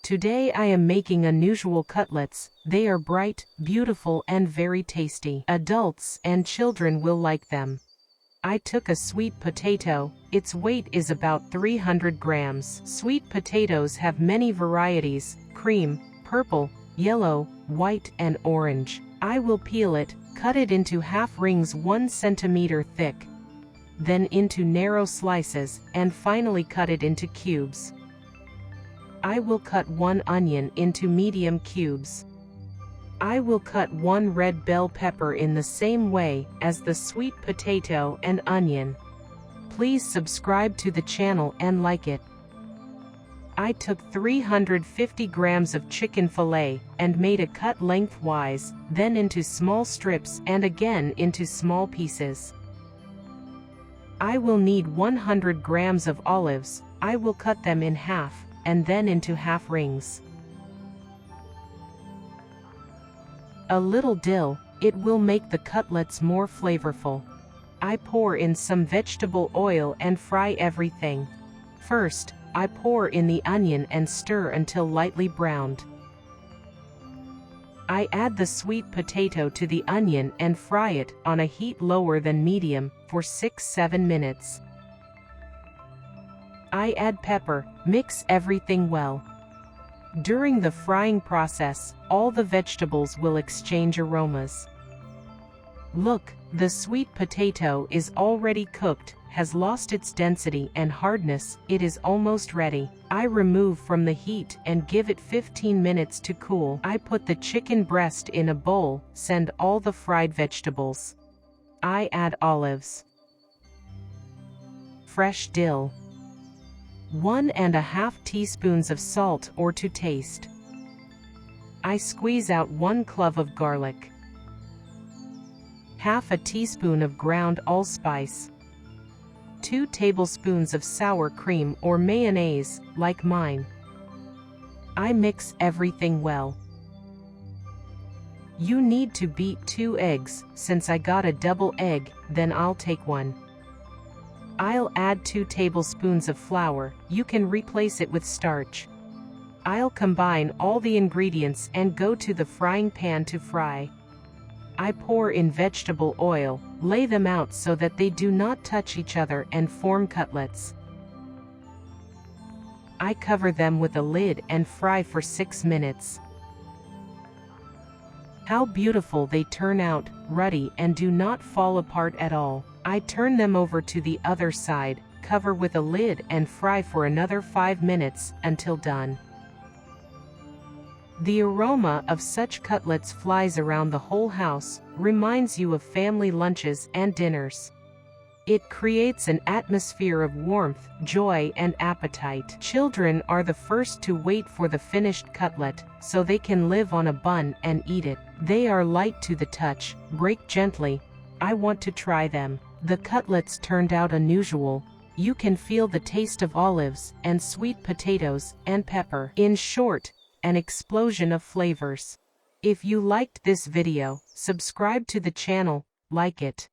Today I am making unusual cutlets. They are bright, beautiful and very tasty. Adults and children will like them. I took a sweet potato. Its weight is about 300 grams. Sweet potatoes have many varieties: cream, purple, yellow, white and orange. I will peel it, cut it into half rings 1 centimeter thick, then into narrow slices, and finally cut it into cubes. I will cut 1 onion into medium cubes. I will cut 1 red bell pepper in the same way as the sweet potato and onion. Please subscribe to the channel and like it. I took 350 grams of chicken fillet and made a cut lengthwise, then into small strips and again into small pieces. I will need 100 grams of olives. I will cut them in half and then into half rings. A little dill, it will make the cutlets more flavorful. I pour in some vegetable oil and fry everything. First, I pour in the onion and stir until lightly browned. I add the sweet potato to the onion and fry it on a heat lower than medium for 6-7 minutes. I add pepper, mix everything well. During the frying process, all the vegetables will exchange aromas. Look, the sweet potato is already cooked, has lost its density and hardness. It is almost ready. I remove from the heat and give it 15 minutes to cool. I put the chicken breast in a bowl, send all the fried vegetables. I add olives, fresh dill, 1½ teaspoons of salt or to taste. I squeeze out 1 clove of garlic, ½ teaspoon of ground allspice, 2 tablespoons of sour cream or mayonnaise, like mine. I mix everything well. You need to beat 2 eggs. Since I got a double egg, then I'll take 1. I'll add 2 tablespoons of flour. You can replace it with starch. I'll combine all the ingredients and go to the frying pan to fry. I pour in vegetable oil, lay them out so that they do not touch each other and form cutlets. I cover them with a lid and fry for 6 minutes. How beautiful they turn out, ruddy and do not fall apart at all. I turn them over to the other side, cover with a lid and fry for another 5 minutes until done. The aroma of such cutlets flies around the whole house, reminds you of family lunches and dinners. It creates an atmosphere of warmth, joy and appetite. Children are the first to wait for the finished cutlet, so they can live on a bun and eat it. They are light to the touch, break gently. I want to try them. The cutlets turned out unusual. You can feel the taste of olives and sweet potatoes and pepper. In short, an explosion of flavors. If you liked this video, subscribe to the channel, like it.